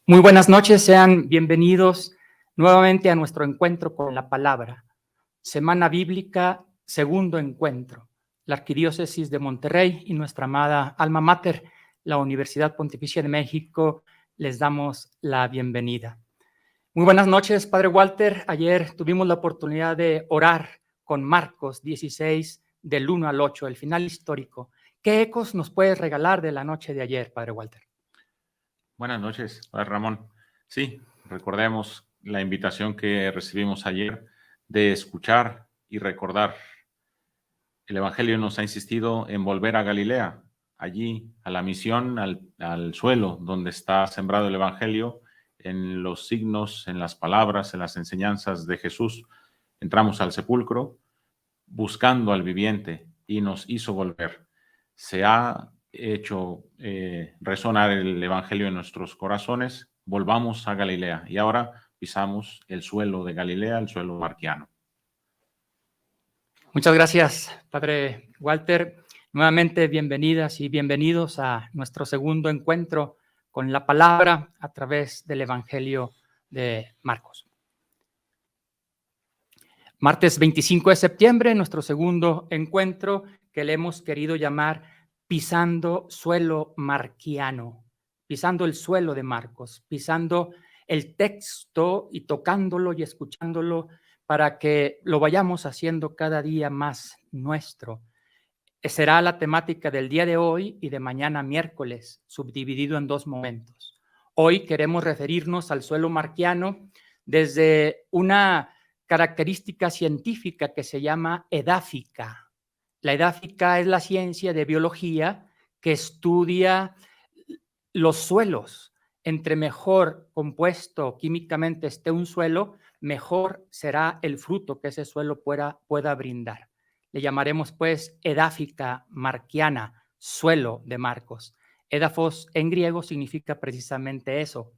Muy buenas noches, sean bienvenidos nuevamente a nuestro encuentro con la palabra. Semana Bíblica, segundo encuentro. La Arquidiócesis de Monterrey y nuestra amada alma mater, la Universidad Pontificia de México, les damos la bienvenida. Muy buenas noches, Padre Walter. Ayer tuvimos la oportunidad de orar con Marcos 16, del 1 al 8, el final histórico. ¿Qué ecos nos puedes regalar de la noche de ayer, Padre Walter? Buenas noches, Padre Ramón. Sí, recordemos la invitación que recibimos ayer de escuchar y recordar. El Evangelio nos ha insistido en volver a Galilea, allí, a la misión, al suelo donde está sembrado el Evangelio, en los signos, en las palabras, en las enseñanzas de Jesús. Entramos al sepulcro buscando al viviente y nos hizo volver. Se ha hecho resonar el Evangelio en nuestros corazones, volvamos a Galilea y ahora pisamos el suelo de Galilea, el suelo marquiano. Muchas gracias, Padre Walter. Nuevamente bienvenidas y bienvenidos a nuestro segundo encuentro con la palabra a través del Evangelio de Marcos. Martes 25 de septiembre, nuestro segundo encuentro que le hemos querido llamar Pisando Suelo Marquiano, pisando el suelo de Marcos, pisando el texto y tocándolo y escuchándolo para que lo vayamos haciendo cada día más nuestro. Será la temática del día de hoy y de mañana miércoles, subdividido en dos momentos. Hoy queremos referirnos al suelo marquiano desde una característica científica que se llama edáfica. La edáfica es la ciencia de biología que estudia los suelos. Entre mejor compuesto químicamente esté un suelo, mejor será el fruto que ese suelo pueda brindar. Le llamaremos pues edáfica marquiana, suelo de Marcos. Édafos en griego significa precisamente eso,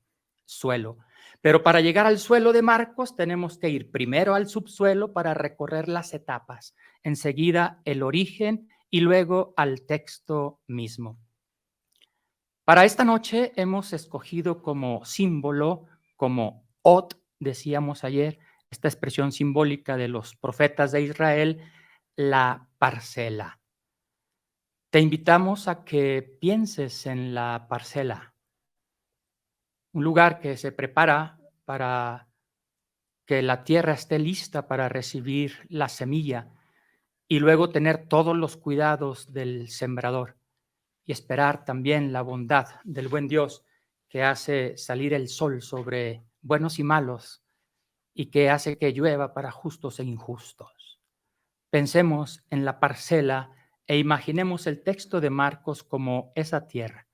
suelo. Pero para llegar al suelo de Marcos tenemos que ir primero al subsuelo para recorrer las etapas, enseguida el origen y luego al texto mismo. Para esta noche hemos escogido como símbolo, como ot, decíamos ayer, esta expresión simbólica de los profetas de Israel, la parcela. Te invitamos a que pienses en la parcela, un lugar que se prepara para que la tierra esté lista para recibir la semilla y luego tener todos los cuidados del sembrador y esperar también la bondad del buen Dios que hace salir el sol sobre buenos y malos y que hace que llueva para justos e injustos. Pensemos en la parcela e imaginemos el texto de Marcos como esa tierra.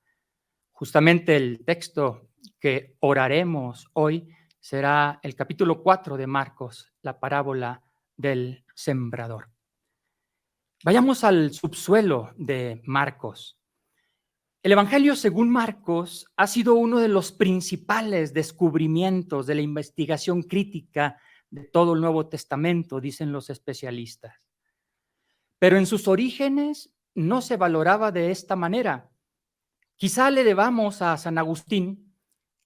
Justamente el texto que oraremos hoy será el capítulo 4 de Marcos, la parábola del sembrador. Vayamos al subsuelo de Marcos. El Evangelio según Marcos ha sido uno de los principales descubrimientos de la investigación crítica de todo el Nuevo Testamento, dicen los especialistas. Pero en sus orígenes no se valoraba de esta manera. Quizá le debamos a San Agustín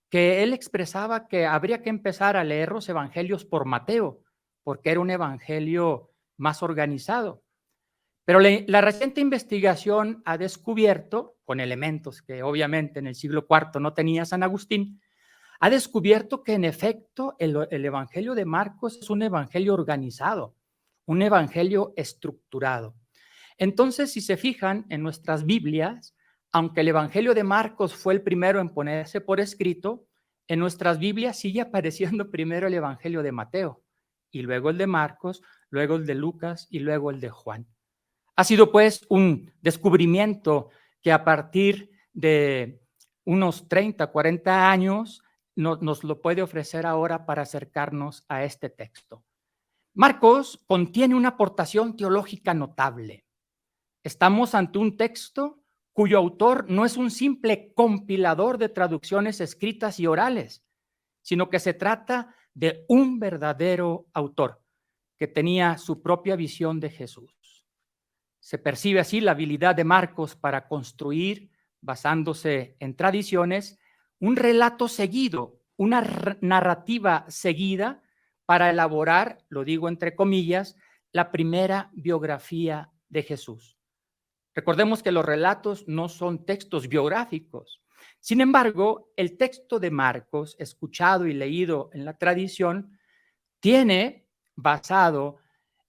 que él expresaba que habría que empezar a leer los evangelios por Mateo, porque era un evangelio más organizado. Pero la reciente investigación ha descubierto, con elementos que obviamente en el siglo IV no tenía San Agustín, ha descubierto que en efecto el evangelio de Marcos es un evangelio organizado, un evangelio estructurado. Entonces, si se fijan en nuestras Biblias, aunque el evangelio de Marcos fue el primero en ponerse por escrito, en nuestras Biblias sigue apareciendo primero el evangelio de Mateo, y luego el de Marcos, luego el de Lucas y luego el de Juan. Ha sido pues un descubrimiento que a partir de unos 30, 40 años nos lo puede ofrecer ahora para acercarnos a este texto. Marcos contiene una aportación teológica notable. Estamos ante un texto cuyo autor no es un simple compilador de traducciones escritas y orales, sino que se trata de un verdadero autor que tenía su propia visión de Jesús. Se percibe así la habilidad de Marcos para construir, basándose en tradiciones, un relato seguido, una narrativa seguida para elaborar, lo digo entre comillas, la primera biografía de Jesús. Recordemos que los relatos no son textos biográficos. Sin embargo, el texto de Marcos, escuchado y leído en la tradición, tiene, basado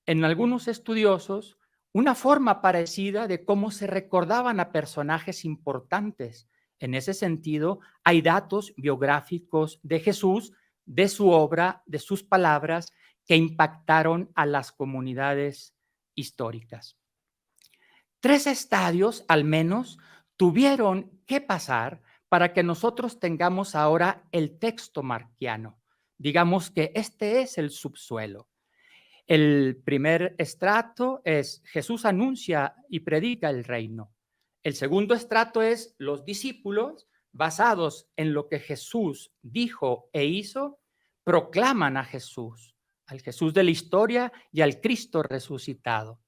en algunos estudiosos, una forma parecida de cómo se recordaban a personajes importantes. En ese sentido, hay datos biográficos de Jesús, de su obra, de sus palabras, que impactaron a las comunidades históricas. 3 estadios, al menos, tuvieron que pasar para que nosotros tengamos ahora el texto marquiano. Digamos que este es el subsuelo. El primer estrato es Jesús anuncia y predica el reino. El segundo estrato es los discípulos, basados en lo que Jesús dijo e hizo, proclaman a Jesús, al Jesús de la historia y al Cristo resucitado.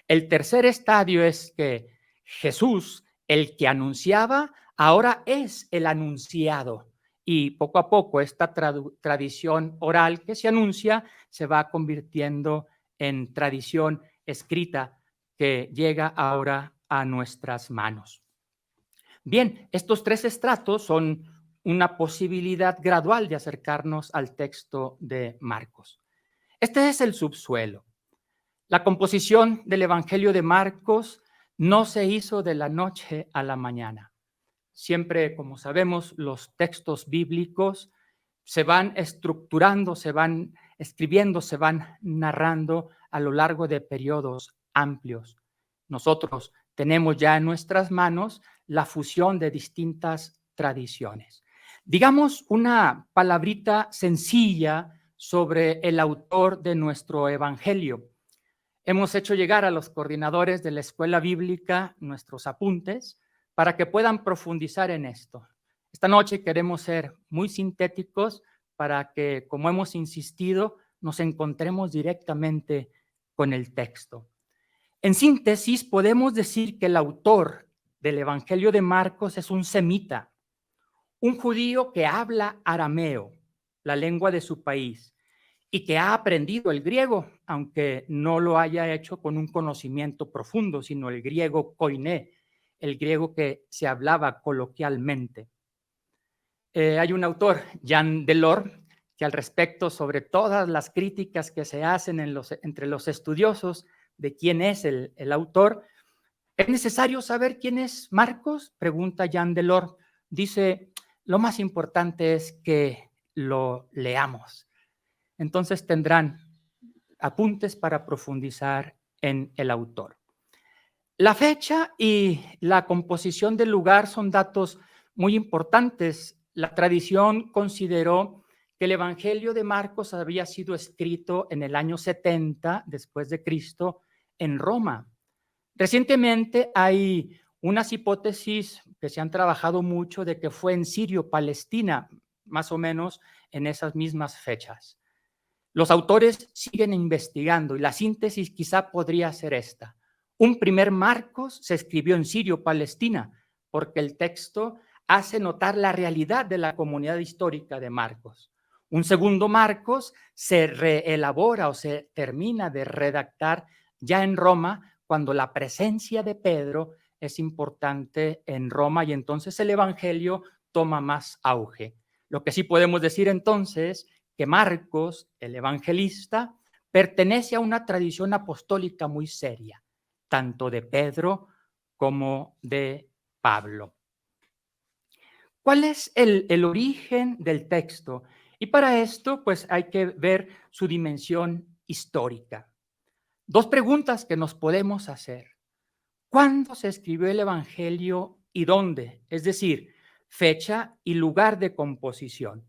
El tercer estadio es que Jesús, el que anunciaba, ahora es el anunciado. Y poco a poco esta tradición oral que se anuncia se va convirtiendo en tradición escrita que llega ahora a nuestras manos. Bien, estos 3 estratos son una posibilidad gradual de acercarnos al texto de Marcos. Este es el subsuelo. La composición del Evangelio de Marcos no se hizo de la noche a la mañana. Siempre, como sabemos, los textos bíblicos se van estructurando, se van escribiendo, se van narrando a lo largo de periodos amplios. Nosotros tenemos ya en nuestras manos la fusión de distintas tradiciones. Digamos una palabrita sencilla sobre el autor de nuestro Evangelio. Hemos hecho llegar a los coordinadores de la escuela bíblica nuestros apuntes para que puedan profundizar en esto. Esta noche queremos ser muy sintéticos para que, como hemos insistido, nos encontremos directamente con el texto. En síntesis, podemos decir que el autor del Evangelio de Marcos es un semita, un judío que habla arameo, la lengua de su país, y que ha aprendido el griego, aunque no lo haya hecho con un conocimiento profundo, sino el griego koiné, el griego que se hablaba coloquialmente. Hay un autor, Jean Delors, que al respecto, sobre todas las críticas que se hacen entre los estudiosos de quién es el autor, ¿es necesario saber quién es Marcos?, pregunta Jean Delors. Dice, lo más importante es que lo leamos. Entonces tendrán apuntes para profundizar en el autor. La fecha y la composición del lugar son datos muy importantes. La tradición consideró que el Evangelio de Marcos había sido escrito en el año 70 después de Cristo en Roma. Recientemente hay unas hipótesis que se han trabajado mucho de que fue en Sirio-Palestina, más o menos en esas mismas fechas. Los autores siguen investigando y la síntesis quizá podría ser esta. Un primer Marcos se escribió en Sirio-Palestina porque el texto hace notar la realidad de la comunidad histórica de Marcos. Un segundo Marcos se reelabora o se termina de redactar ya en Roma cuando la presencia de Pedro es importante en Roma y entonces el Evangelio toma más auge. Lo que sí podemos decir entonces que Marcos, el evangelista, pertenece a una tradición apostólica muy seria, tanto de Pedro como de Pablo. ¿Cuál es el origen del texto? Y para esto, pues hay que ver su dimensión histórica. 2 preguntas que nos podemos hacer. ¿Cuándo se escribió el Evangelio y dónde? Es decir, fecha y lugar de composición.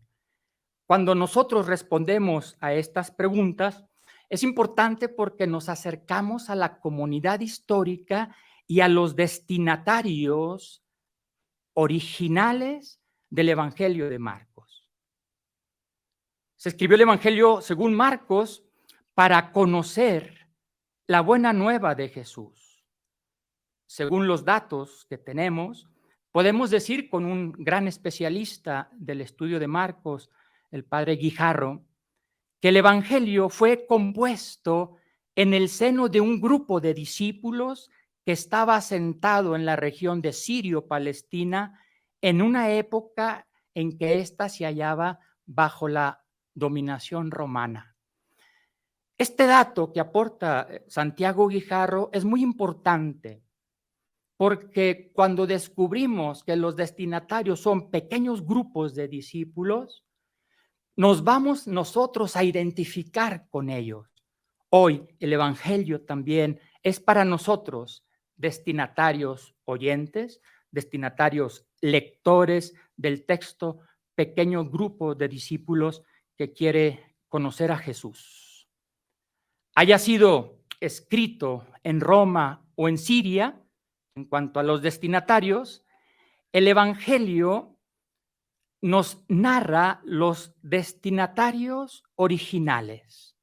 Cuando nosotros respondemos a estas preguntas, es importante porque nos acercamos a la comunidad histórica y a los destinatarios originales del Evangelio de Marcos. Se escribió el Evangelio según Marcos para conocer la buena nueva de Jesús. Según los datos que tenemos, Podemos decir con un gran especialista del estudio de Marcos, el padre Guijarro, que el Evangelio fue compuesto en el seno de un grupo de discípulos que estaba asentado en la región de Sirio-Palestina en una época en que ésta se hallaba bajo la dominación romana. Este dato que aporta Santiago Guijarro es muy importante porque cuando descubrimos que los destinatarios son pequeños grupos de discípulos, nos vamos nosotros a identificar con ellos. Hoy el Evangelio también es para nosotros destinatarios oyentes, destinatarios lectores del texto, pequeño grupo de discípulos que quiere conocer a Jesús. Haya sido escrito en Roma o en Siria, en cuanto a los destinatarios, el Evangelio nos narra los destinatarios originales.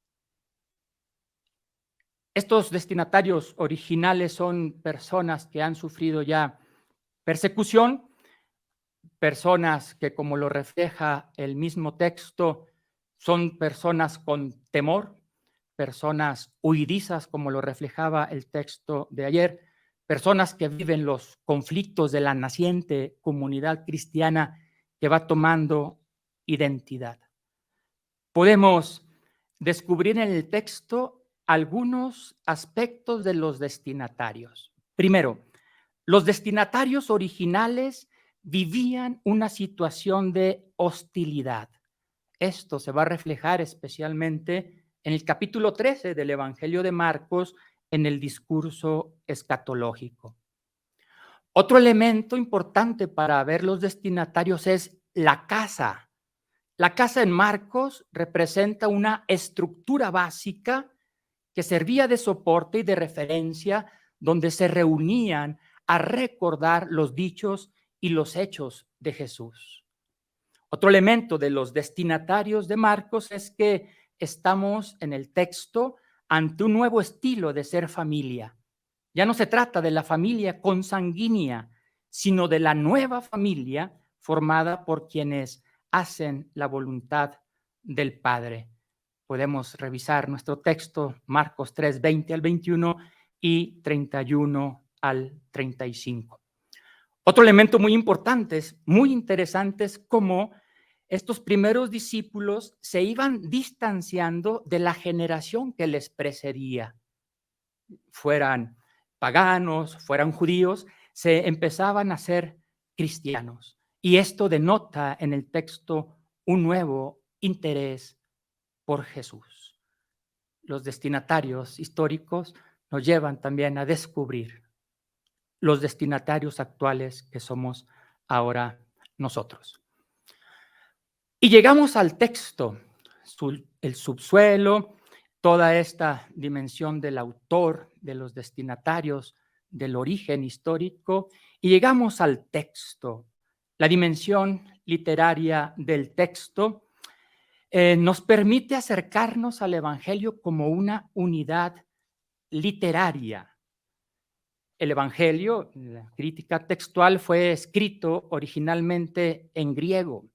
Estos destinatarios originales son personas que han sufrido ya persecución, personas que, como lo refleja el mismo texto, son personas con temor, personas huidizas, como lo reflejaba el texto de ayer, personas que viven los conflictos de la naciente comunidad cristiana que va tomando identidad. Podemos descubrir en el texto algunos aspectos de los destinatarios. Primero, los destinatarios originales vivían una situación de hostilidad. Esto se va a reflejar especialmente en el capítulo 13 del Evangelio de Marcos, en el discurso escatológico. Otro elemento importante para ver los destinatarios es la casa. La casa en Marcos representa una estructura básica que servía de soporte y de referencia donde se reunían a recordar los dichos y los hechos de Jesús. Otro elemento de los destinatarios de Marcos es que estamos en el texto ante un nuevo estilo de ser familia. Ya no se trata de la familia consanguínea, sino de la nueva familia formada por quienes hacen la voluntad del Padre. Podemos revisar nuestro texto, Marcos 3, 20 al 21 y 31 al 35. Otro elemento muy importante, muy interesante, es cómo estos primeros discípulos se iban distanciando de la generación que les precedía. Fueran paganos, fueran judíos, se empezaban a ser cristianos. Y esto denota en el texto un nuevo interés por Jesús. Los destinatarios históricos nos llevan también a descubrir los destinatarios actuales que somos ahora nosotros. Y llegamos al texto, el subsuelo, toda esta dimensión del autor, de los destinatarios, del origen histórico, y llegamos al texto, la dimensión literaria del texto. Nos permite acercarnos al Evangelio como una unidad literaria. El Evangelio, la crítica textual, fue escrito originalmente en griego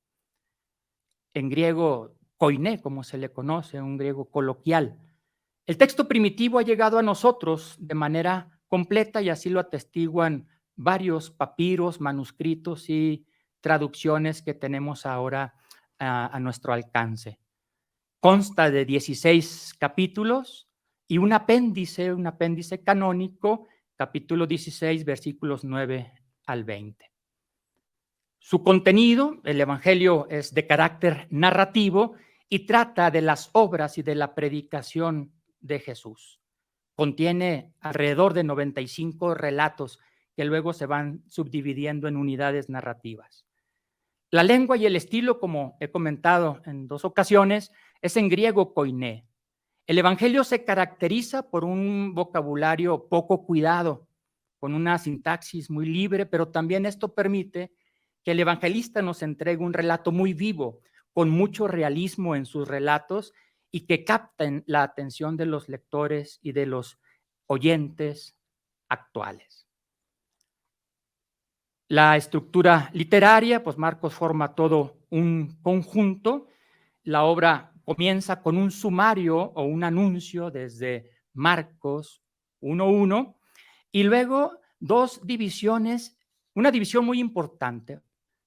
koiné, como se le conoce, un griego coloquial. El texto primitivo ha llegado a nosotros de manera completa y así lo atestiguan varios papiros, manuscritos y traducciones que tenemos ahora a nuestro alcance. Consta de 16 capítulos y un apéndice canónico, capítulo 16, versículos 9 al 20. Su contenido, el Evangelio, es de carácter narrativo y trata de las obras y de la predicación de Jesús. Contiene alrededor de 95 relatos que luego se van subdividiendo en unidades narrativas. La lengua y el estilo, como he comentado en 2 ocasiones, es en griego koiné. El Evangelio se caracteriza por un vocabulario poco cuidado, con una sintaxis muy libre, pero también esto permite que el evangelista nos entregue un relato muy vivo, con mucho realismo en sus relatos y que capten la atención de los lectores y de los oyentes actuales. La estructura literaria, pues Marcos forma todo un conjunto. La obra comienza con un sumario o un anuncio desde Marcos 1:1 y luego dos divisiones, una división muy importante,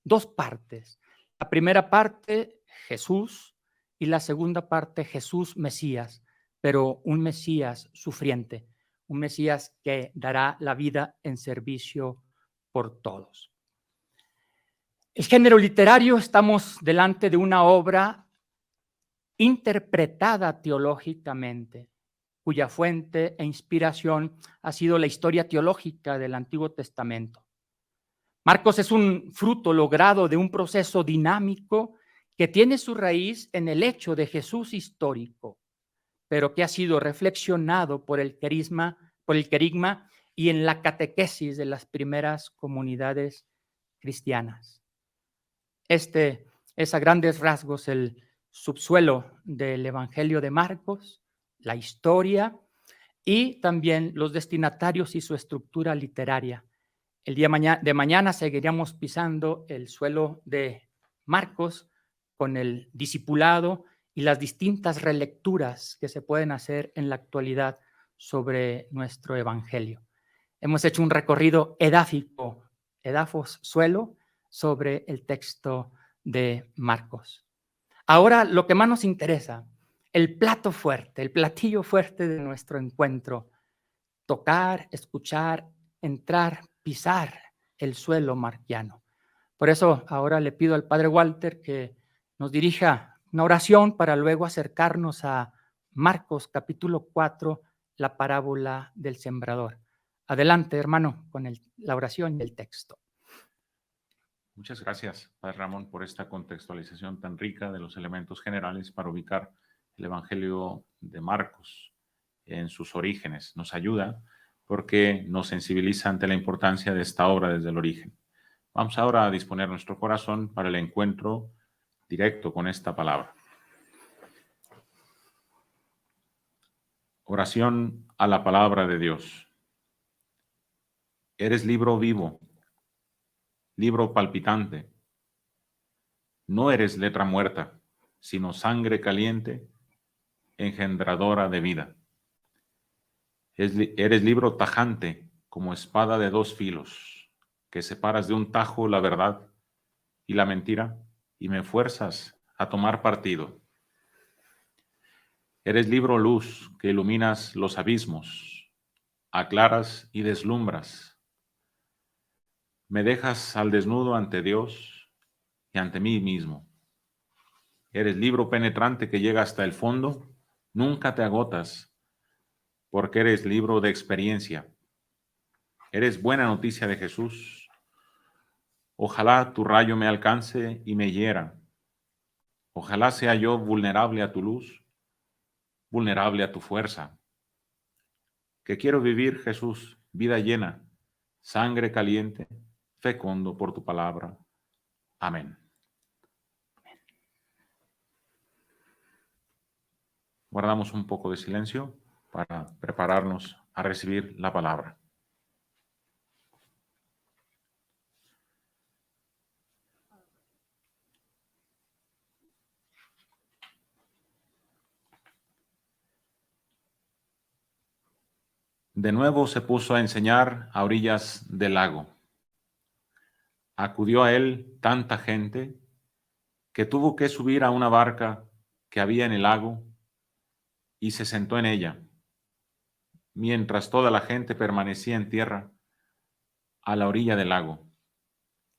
dos partes. La primera parte, Jesús, y la segunda parte, Jesús Mesías, pero un Mesías sufriente, un Mesías que dará la vida en servicio por todos. El género literario, estamos delante de una obra interpretada teológicamente, cuya fuente e inspiración ha sido la historia teológica del Antiguo Testamento. Marcos es un fruto logrado de un proceso dinámico que tiene su raíz en el hecho de Jesús histórico, pero que ha sido reflexionado por el querigma y en la catequesis de las primeras comunidades cristianas. Este es a grandes rasgos el subsuelo del Evangelio de Marcos, la historia y también los destinatarios y su estructura literaria. El día de mañana seguiremos pisando el suelo de Marcos con el discipulado y las distintas relecturas que se pueden hacer en la actualidad sobre nuestro Evangelio. Hemos hecho un recorrido edáfico, edafos suelo, sobre el texto de Marcos. Ahora, lo que más nos interesa, el plato fuerte, el platillo fuerte de nuestro encuentro, tocar, escuchar, entrar, pisar el suelo marquiano. Por eso ahora le pido al Padre Walter que nos dirija una oración para luego acercarnos a Marcos capítulo 4, la parábola del sembrador. Adelante, hermano, con la oración y el texto. Muchas gracias, Padre Ramón, por esta contextualización tan rica de los elementos generales para ubicar el Evangelio de Marcos en sus orígenes. Nos ayuda porque nos sensibiliza ante la importancia de esta obra desde el origen. Vamos ahora a disponer nuestro corazón para el encuentro directo con esta palabra. Oración a la palabra de Dios. Eres libro vivo, libro palpitante. No eres letra muerta, sino sangre caliente, engendradora de vida. Eres libro tajante, como espada de dos filos, que separas de un tajo la verdad y la mentira, y me fuerzas a tomar partido. Eres libro luz, que iluminas los abismos, aclaras y deslumbras. Me dejas al desnudo ante Dios y ante mí mismo. Eres libro penetrante que llega hasta el fondo, nunca te agotas, porque eres libro de experiencia. Eres buena noticia de Jesús. Ojalá tu rayo me alcance y me hiera. Ojalá sea yo vulnerable a tu luz, vulnerable a tu fuerza. Que quiero vivir, Jesús, vida llena, sangre caliente, fecundo por tu palabra. Amén. Guardamos un poco de silencio para prepararnos a recibir la palabra. De nuevo se puso a enseñar a orillas del lago. Acudió a él tanta gente que tuvo que subir a una barca que había en el lago y se sentó en ella, mientras toda la gente permanecía en tierra a la orilla del lago.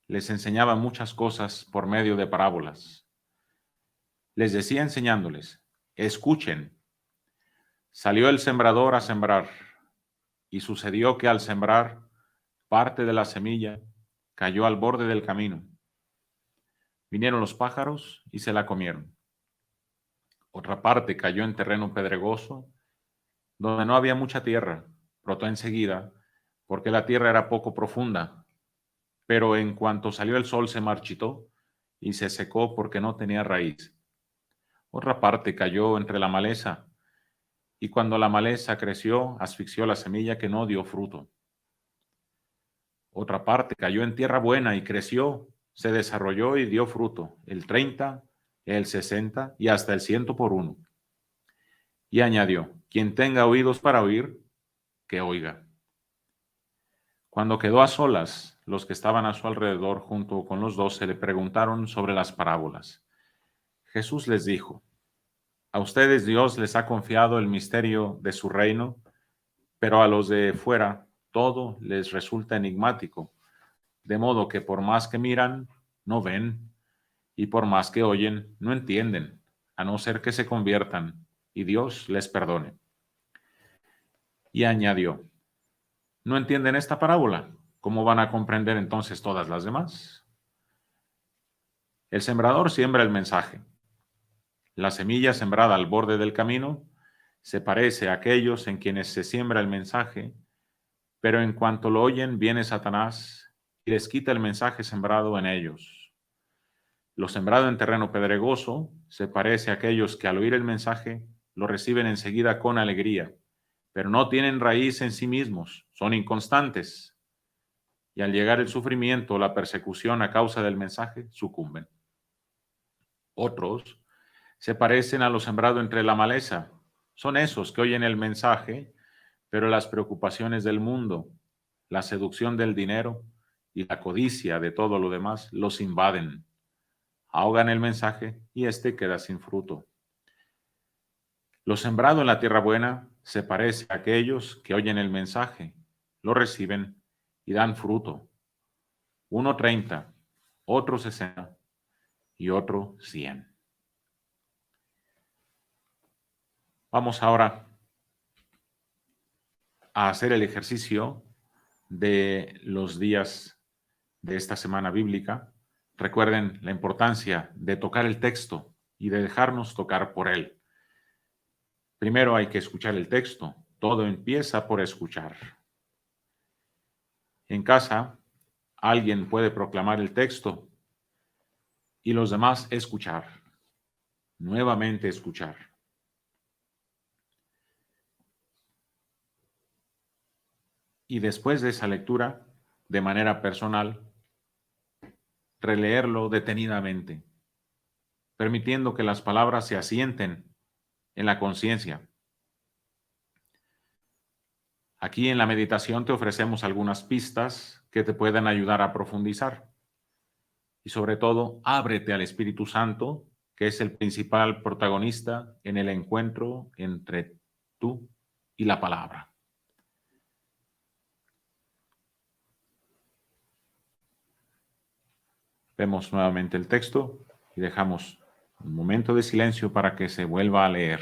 Les enseñaba muchas cosas por medio de parábolas. Les decía enseñándoles: escuchen. Salió el sembrador a sembrar, y sucedió que al sembrar, parte de la semilla cayó al borde del camino. Vinieron los pájaros y se la comieron. Otra parte cayó en terreno pedregoso, donde no había mucha tierra. Brotó enseguida, porque la tierra era poco profunda, pero en cuanto salió el sol se marchitó y se secó porque no tenía raíz. Otra parte cayó entre la maleza, y cuando la maleza creció, asfixió la semilla que no dio fruto. Otra parte cayó en tierra buena y creció, se desarrolló y dio fruto, el 30, el 60 y hasta el 100 por uno. Y añadió, quien tenga oídos para oír, que oiga. Cuando quedó a solas, los que estaban a su alrededor junto con los 12 le preguntaron sobre las parábolas. Jesús les dijo, a ustedes Dios les ha confiado el misterio de su reino, pero a los de fuera todo les resulta enigmático, de modo que por más que miran, no ven, y por más que oyen, no entienden, a no ser que se conviertan y Dios les perdone. Y añadió, ¿no entienden esta parábola? ¿Cómo van a comprender entonces todas las demás? El sembrador siembra el mensaje. La semilla sembrada al borde del camino se parece a aquellos en quienes se siembra el mensaje, pero en cuanto lo oyen viene Satanás y les quita el mensaje sembrado en ellos. Lo sembrado en terreno pedregoso se parece a aquellos que al oír el mensaje lo reciben enseguida con alegría, pero no tienen raíz en sí mismos, son inconstantes, y al llegar el sufrimiento o la persecución a causa del mensaje, sucumben. Otros se parecen a lo sembrado entre la maleza, son esos que oyen el mensaje, pero las preocupaciones del mundo, la seducción del dinero y la codicia de todo lo demás los invaden, ahogan el mensaje y éste queda sin fruto. Lo sembrado en la tierra buena se parece a aquellos que oyen el mensaje, lo reciben y dan fruto. Uno 30, otro 60 y otro 100. Vamos ahora a hacer el ejercicio de los días de esta semana bíblica. Recuerden la importancia de tocar el texto y de dejarnos tocar por él. Primero hay que escuchar el texto. Todo empieza por escuchar. En casa, alguien puede proclamar el texto y los demás escuchar. Nuevamente escuchar. Y después de esa lectura, de manera personal, releerlo detenidamente, permitiendo que las palabras se asienten en la conciencia. Aquí en la meditación te ofrecemos algunas pistas que te puedan ayudar a profundizar. Y sobre todo, ábrete al Espíritu Santo, que es el principal protagonista en el encuentro entre tú y la palabra. Vemos nuevamente el texto y dejamos un momento de silencio para que se vuelva a leer.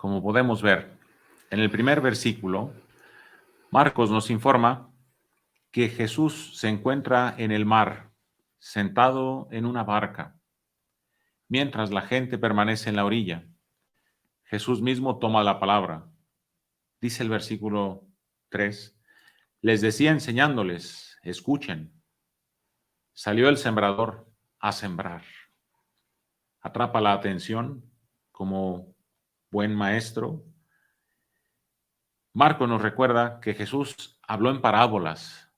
Como podemos ver, en el primer versículo, Marcos nos informa que Jesús se encuentra en el mar, sentado en una barca, mientras la gente permanece en la orilla. Jesús mismo toma la palabra. Dice el versículo 3, les decía enseñándoles, escuchen. Salió el sembrador a sembrar. Atrapa la atención como buen maestro. Marco nos recuerda que Jesús habló en parábolas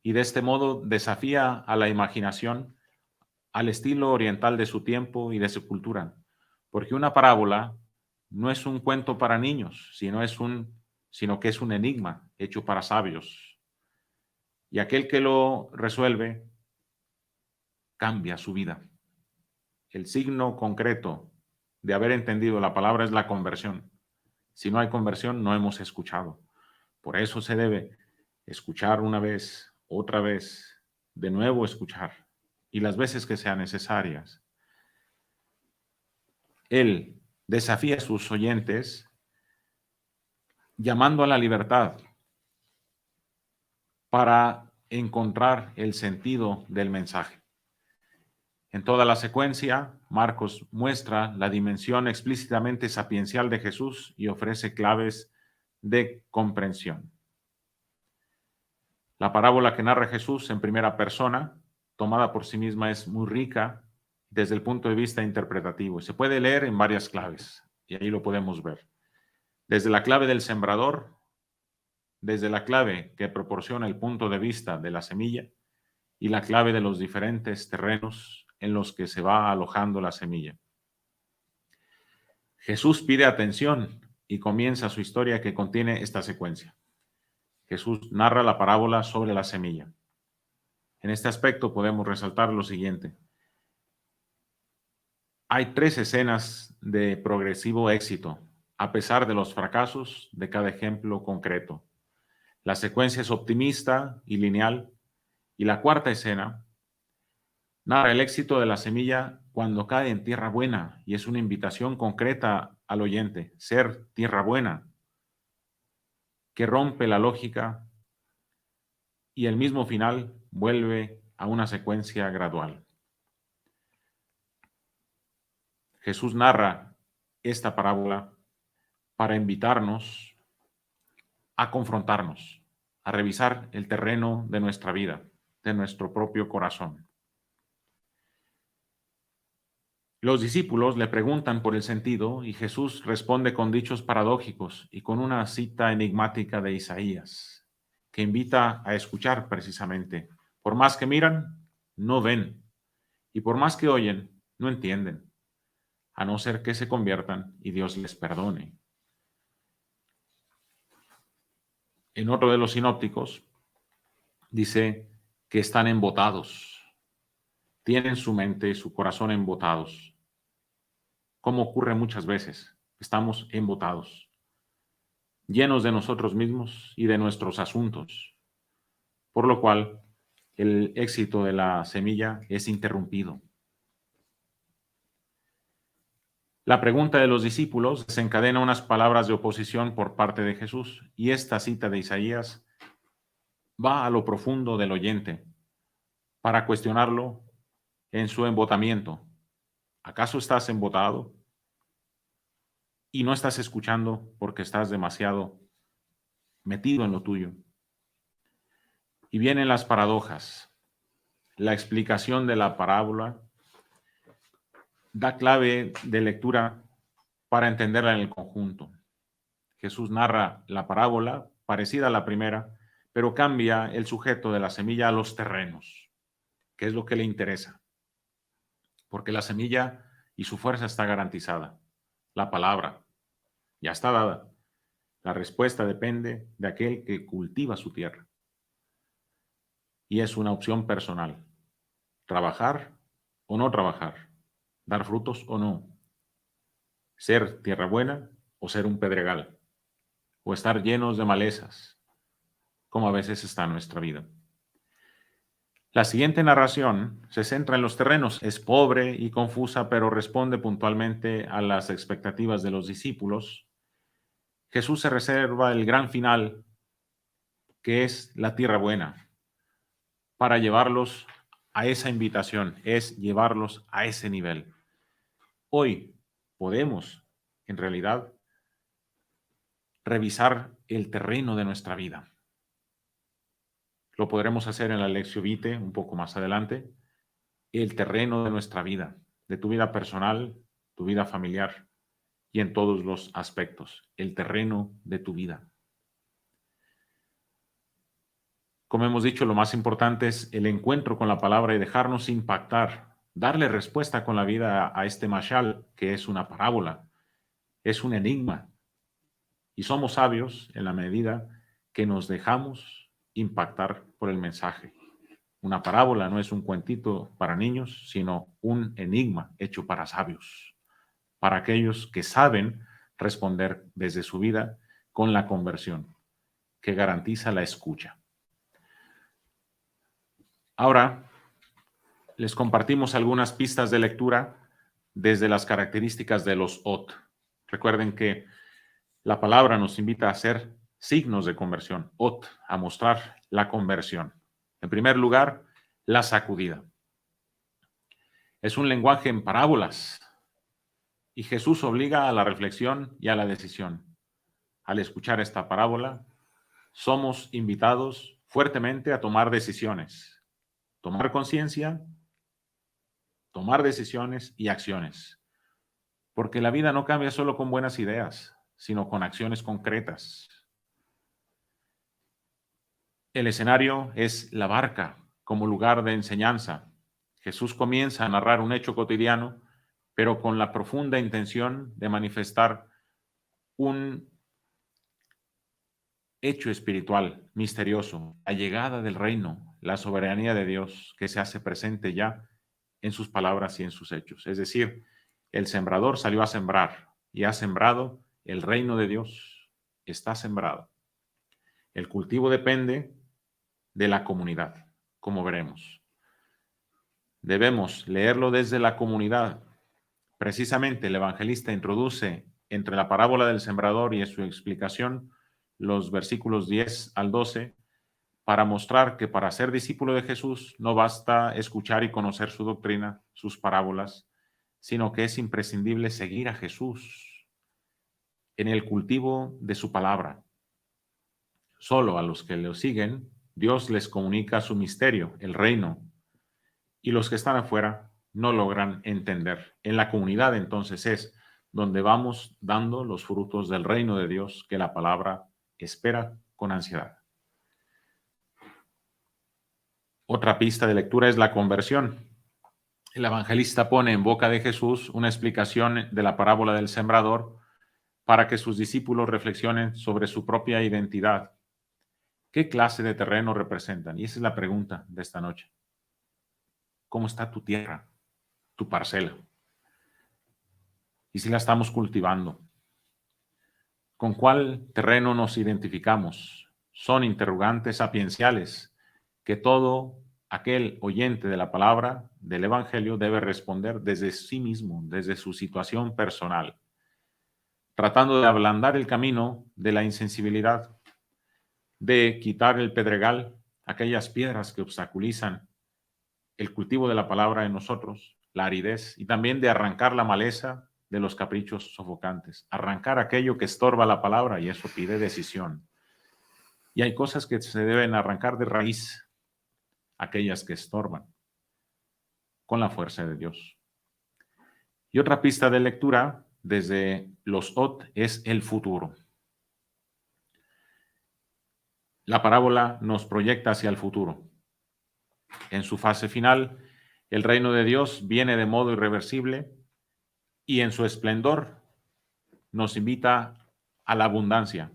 y de este modo desafía a la imaginación al estilo oriental de su tiempo y de su cultura, porque una parábola no es un cuento para niños, sino que es un enigma hecho para sabios. Y aquel que lo resuelve cambia su vida. El signo concreto de haber entendido la palabra es la conversión. Si no hay conversión, no hemos escuchado. Por eso se debe escuchar una vez, otra vez, de nuevo escuchar, y las veces que sean necesarias. Él desafía a sus oyentes llamando a la libertad para encontrar el sentido del mensaje. En toda la secuencia, Marcos muestra la dimensión explícitamente sapiencial de Jesús y ofrece claves de comprensión. La parábola que narra Jesús en primera persona, tomada por sí misma, es muy rica desde el punto de vista interpretativo y se puede leer en varias claves, y ahí lo podemos ver. Desde la clave del sembrador, desde la clave que proporciona el punto de vista de la semilla y la clave de los diferentes terrenos en los que se va alojando la semilla. Jesús pide atención y comienza su historia que contiene esta secuencia. Jesús narra la parábola sobre la semilla. En este aspecto podemos resaltar lo siguiente. Hay 3 escenas de progresivo éxito, a pesar de los fracasos de cada ejemplo concreto. La secuencia es optimista y lineal, y la cuarta escena narra el éxito de la semilla cuando cae en tierra buena, y es una invitación concreta al oyente, ser tierra buena, que rompe la lógica, y el mismo final vuelve a una secuencia gradual. Jesús narra esta parábola para invitarnos a confrontarnos, a revisar el terreno de nuestra vida, de nuestro propio corazón. Los discípulos le preguntan por el sentido y Jesús responde con dichos paradójicos y con una cita enigmática de Isaías, que invita a escuchar precisamente. Por más que miran, no ven, y por más que oyen, no entienden, a no ser que se conviertan y Dios les perdone. En otro de los sinópticos dice que están embotados, tienen su mente y su corazón embotados. Como ocurre muchas veces, estamos embotados, llenos de nosotros mismos y de nuestros asuntos, por lo cual el éxito de la semilla es interrumpido. La pregunta de los discípulos desencadena unas palabras de oposición por parte de Jesús, y esta cita de Isaías va a lo profundo del oyente para cuestionarlo en su embotamiento. ¿Acaso estás embotado y no estás escuchando porque estás demasiado metido en lo tuyo? Y vienen las paradojas. La explicación de la parábola da clave de lectura para entenderla en el conjunto. Jesús narra la parábola parecida a la primera, pero cambia el sujeto de la semilla a los terrenos, que es lo que le interesa. Porque la semilla y su fuerza está garantizada. La palabra ya está dada. La respuesta depende de aquel que cultiva su tierra. Y es una opción personal. Trabajar o no trabajar. Dar frutos o no. Ser tierra buena o ser un pedregal. O estar llenos de malezas, como a veces está nuestra vida. La siguiente narración se centra en los terrenos. Es pobre y confusa, pero responde puntualmente a las expectativas de los discípulos. Jesús se reserva el gran final, que es la tierra buena, para llevarlos a esa invitación, es llevarlos a ese nivel. Hoy podemos, en realidad, revisar el terreno de nuestra vida. Lo podremos hacer en la Lectio Vitae un poco más adelante. El terreno de nuestra vida, de tu vida personal, tu vida familiar y en todos los aspectos. El terreno de tu vida. Como hemos dicho, lo más importante es el encuentro con la palabra y dejarnos impactar, darle respuesta con la vida a este mashal, que es una parábola, es un enigma. Y somos sabios en la medida que nos dejamos impactar por el mensaje. Una parábola no es un cuentito para niños, sino un enigma hecho para sabios, para aquellos que saben responder desde su vida con la conversión, que garantiza la escucha. Ahora, les compartimos algunas pistas de lectura desde las características de los ot. Recuerden que la palabra nos invita a hacer signos de conversión, ot, a mostrar la conversión. En primer lugar, la sacudida. Es un lenguaje en parábolas y Jesús obliga a la reflexión y a la decisión. Al escuchar esta parábola, somos invitados fuertemente a tomar decisiones, tomar conciencia, tomar decisiones y acciones. Porque la vida no cambia solo con buenas ideas, sino con acciones concretas. El escenario es la barca como lugar de enseñanza. Jesús comienza a narrar un hecho cotidiano, pero con la profunda intención de manifestar un hecho espiritual, misterioso, la llegada del reino, la soberanía de Dios que se hace presente ya en sus palabras y en sus hechos. Es decir, el sembrador salió a sembrar y ha sembrado el reino de Dios. Está sembrado. El cultivo depende de la comunidad, como veremos. Debemos leerlo desde la comunidad. Precisamente el evangelista introduce entre la parábola del sembrador y en su explicación los versículos 10 al 12 para mostrar que para ser discípulo de Jesús no basta escuchar y conocer su doctrina, sus parábolas, sino que es imprescindible seguir a Jesús en el cultivo de su palabra. Solo a los que lo siguen, Dios les comunica su misterio, el reino, y los que están afuera no logran entender. En la comunidad, entonces, es donde vamos dando los frutos del reino de Dios que la palabra espera con ansiedad. Otra pista de lectura es la conversión. El evangelista pone en boca de Jesús una explicación de la parábola del sembrador para que sus discípulos reflexionen sobre su propia identidad. ¿Qué clase de terreno representan? Y esa es la pregunta de esta noche. ¿Cómo está tu tierra, tu parcela? ¿Y si la estamos cultivando? ¿Con cuál terreno nos identificamos? Son interrogantes sapienciales que todo aquel oyente de la palabra del Evangelio debe responder desde sí mismo, desde su situación personal, tratando de ablandar el camino de la insensibilidad, de quitar el pedregal, aquellas piedras que obstaculizan el cultivo de la palabra en nosotros, la aridez, y también de arrancar la maleza de los caprichos sofocantes, arrancar aquello que estorba la palabra, y eso pide decisión. Y hay cosas que se deben arrancar de raíz, aquellas que estorban, con la fuerza de Dios. Y otra pista de lectura desde los ot es el futuro. La parábola nos proyecta hacia el futuro. En su fase final, el reino de Dios viene de modo irreversible y en su esplendor nos invita a la abundancia.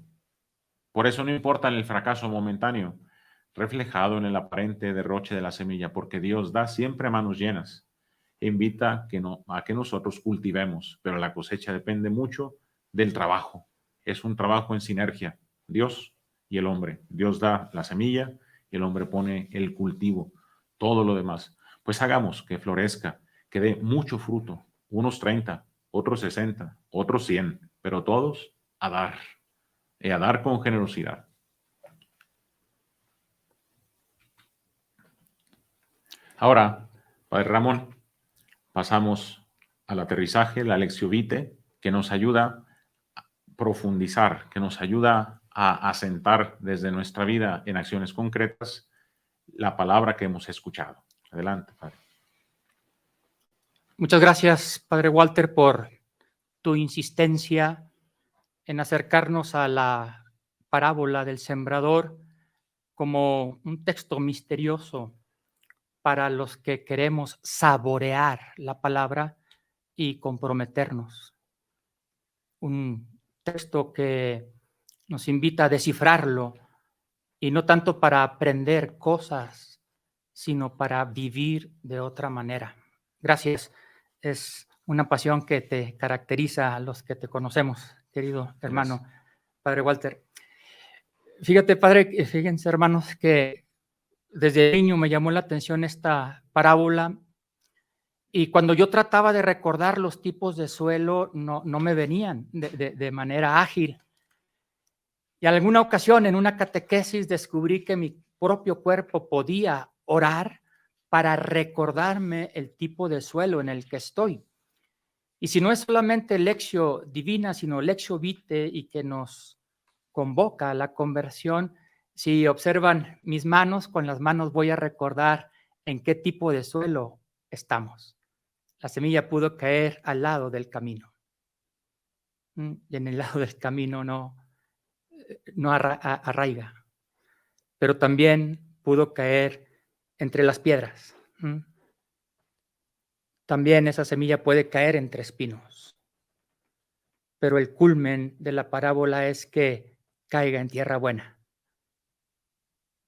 Por eso no importa el fracaso momentáneo, reflejado en el aparente derroche de la semilla, porque Dios da siempre manos llenas e invita a que nosotros cultivemos, pero la cosecha depende mucho del trabajo. Es un trabajo en sinergia, Dios y el hombre. Dios da la semilla y el hombre pone el cultivo, todo lo demás. Pues hagamos que florezca, que dé mucho fruto, unos 30, otros 60, otros 100, pero todos a dar con generosidad. Ahora, Padre Ramón, pasamos al aterrizaje, la lección vitae, que nos ayuda a profundizar, que nos ayuda a asentar desde nuestra vida en acciones concretas la palabra que hemos escuchado. Adelante, Padre. Muchas gracias, Padre Walter, por tu insistencia en acercarnos a la parábola del sembrador como un texto misterioso para los que queremos saborear la palabra y comprometernos. Un texto que nos invita a descifrarlo y no tanto para aprender cosas, sino para vivir de otra manera. Gracias. Es una pasión que te caracteriza a los que te conocemos, querido hermano, Padre Walter. Fíjense, hermanos, que desde niño me llamó la atención esta parábola Y cuando yo trataba de recordar los tipos de suelo, no me venían de manera ágil. Y en alguna ocasión, en una catequesis, descubrí que mi propio cuerpo podía orar para recordarme el tipo de suelo en el que estoy. Y si no es solamente lectio divina, sino lectio vitae, y que nos convoca a la conversión, si observan mis manos, con las manos voy a recordar en qué tipo de suelo estamos. La semilla pudo caer al lado del camino. Y en el lado del camino no arraiga. Pero también pudo caer entre las piedras. También esa semilla puede caer entre espinos. Pero el culmen de la parábola es que caiga en tierra buena,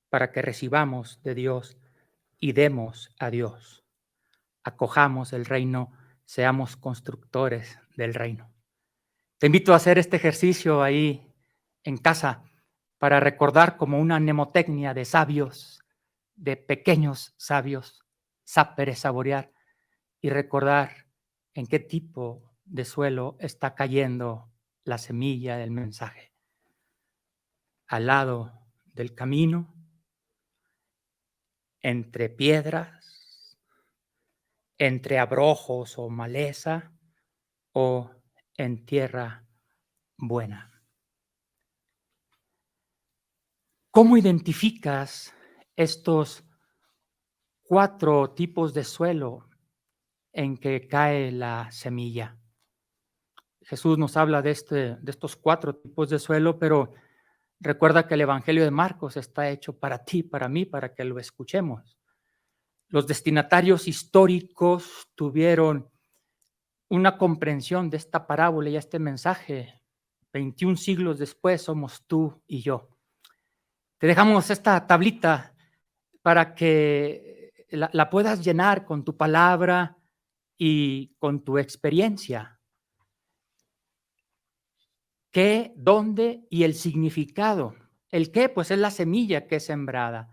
para que recibamos de Dios y demos a Dios. Acojamos el reino, seamos constructores del reino. Te invito a hacer este ejercicio ahí en casa para recordar como una mnemotecnia de sabios, de pequeños sabios, sapere saborear, y recordar en qué tipo de suelo está cayendo la semilla del mensaje. Al lado del camino, entre piedras, entre abrojos o maleza, o en tierra buena. ¿Cómo identificas estos 4 tipos de suelo en que cae la semilla? Jesús nos habla de estos 4 tipos de suelo, pero recuerda que el Evangelio de Marcos está hecho para ti, para mí, para que lo escuchemos. Los destinatarios históricos tuvieron una comprensión de esta parábola y este mensaje. 21 siglos después somos tú y yo. Te dejamos esta tablita para que la puedas llenar con tu palabra y con tu experiencia. ¿Qué, dónde y el significado? El qué, pues es la semilla que es sembrada.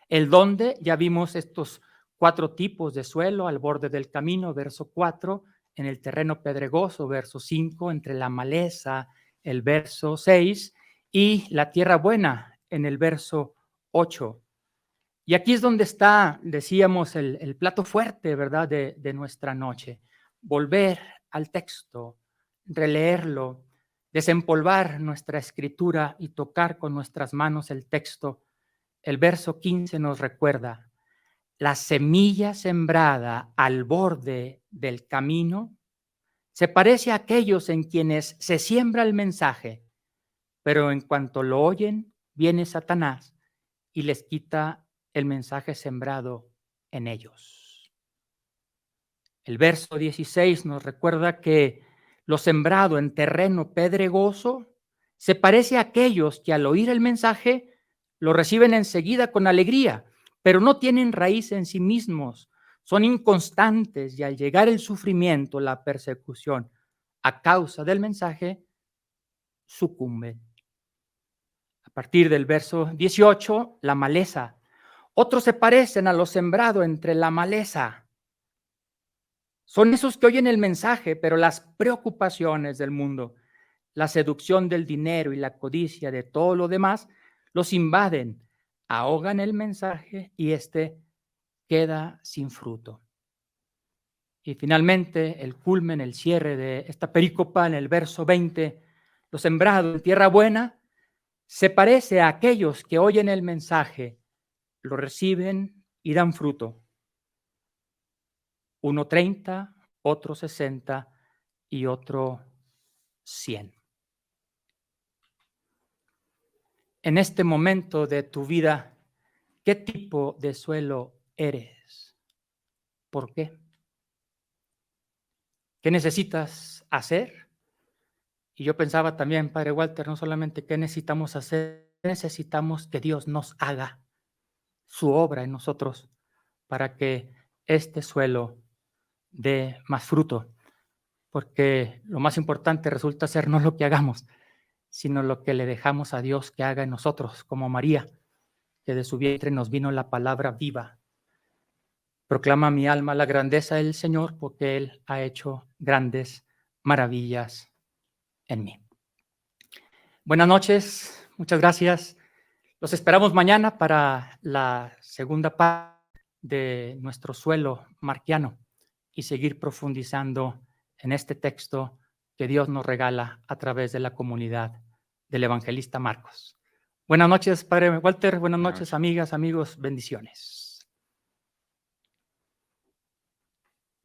El dónde, ya vimos estos 4 tipos de suelo: al borde del camino, verso 4, en el terreno pedregoso, verso 5, entre la maleza, el verso 6, y la tierra buena, en el verso 8. Y aquí es donde está, decíamos, el plato fuerte, ¿verdad?, de nuestra noche. Volver al texto, releerlo, desempolvar nuestra escritura y tocar con nuestras manos el texto. El verso 15 nos recuerda: la semilla sembrada al borde del camino se parece a aquellos en quienes se siembra el mensaje, pero en cuanto lo oyen, viene Satanás y les quita el mensaje sembrado en ellos. El verso 16 nos recuerda que lo sembrado en terreno pedregoso se parece a aquellos que al oír el mensaje lo reciben enseguida con alegría, pero no tienen raíz en sí mismos, son inconstantes, y al llegar el sufrimiento, la persecución a causa del mensaje, sucumben. A partir del verso 18, la maleza. Otros se parecen a lo sembrado entre la maleza. Son esos que oyen el mensaje, pero las preocupaciones del mundo, la seducción del dinero y la codicia de todo lo demás los invaden, ahogan el mensaje y éste queda sin fruto. Y finalmente, el culmen, el cierre de esta perícopa en el verso 20, lo sembrado en tierra buena se parece a aquellos que oyen el mensaje, lo reciben y dan fruto. Uno 30, otro 60 y otro 100. En este momento de tu vida, ¿qué tipo de suelo eres? ¿Por qué? ¿Qué necesitas hacer? Y yo pensaba también, Padre Walter, no solamente qué necesitamos hacer, necesitamos que Dios nos haga su obra en nosotros para que este suelo dé más fruto. Porque lo más importante resulta ser no lo que hagamos, sino lo que le dejamos a Dios que haga en nosotros, como María, que de su vientre nos vino la palabra viva. Proclama mi alma la grandeza del Señor, porque Él ha hecho grandes maravillas en mí. Buenas noches, muchas gracias. Los esperamos mañana para la segunda parte de nuestro suelo marquiano y seguir profundizando en este texto que Dios nos regala a través de la comunidad del evangelista Marcos. Buenas noches, Padre Walter. Buenas noches, amigas, amigos. Bendiciones.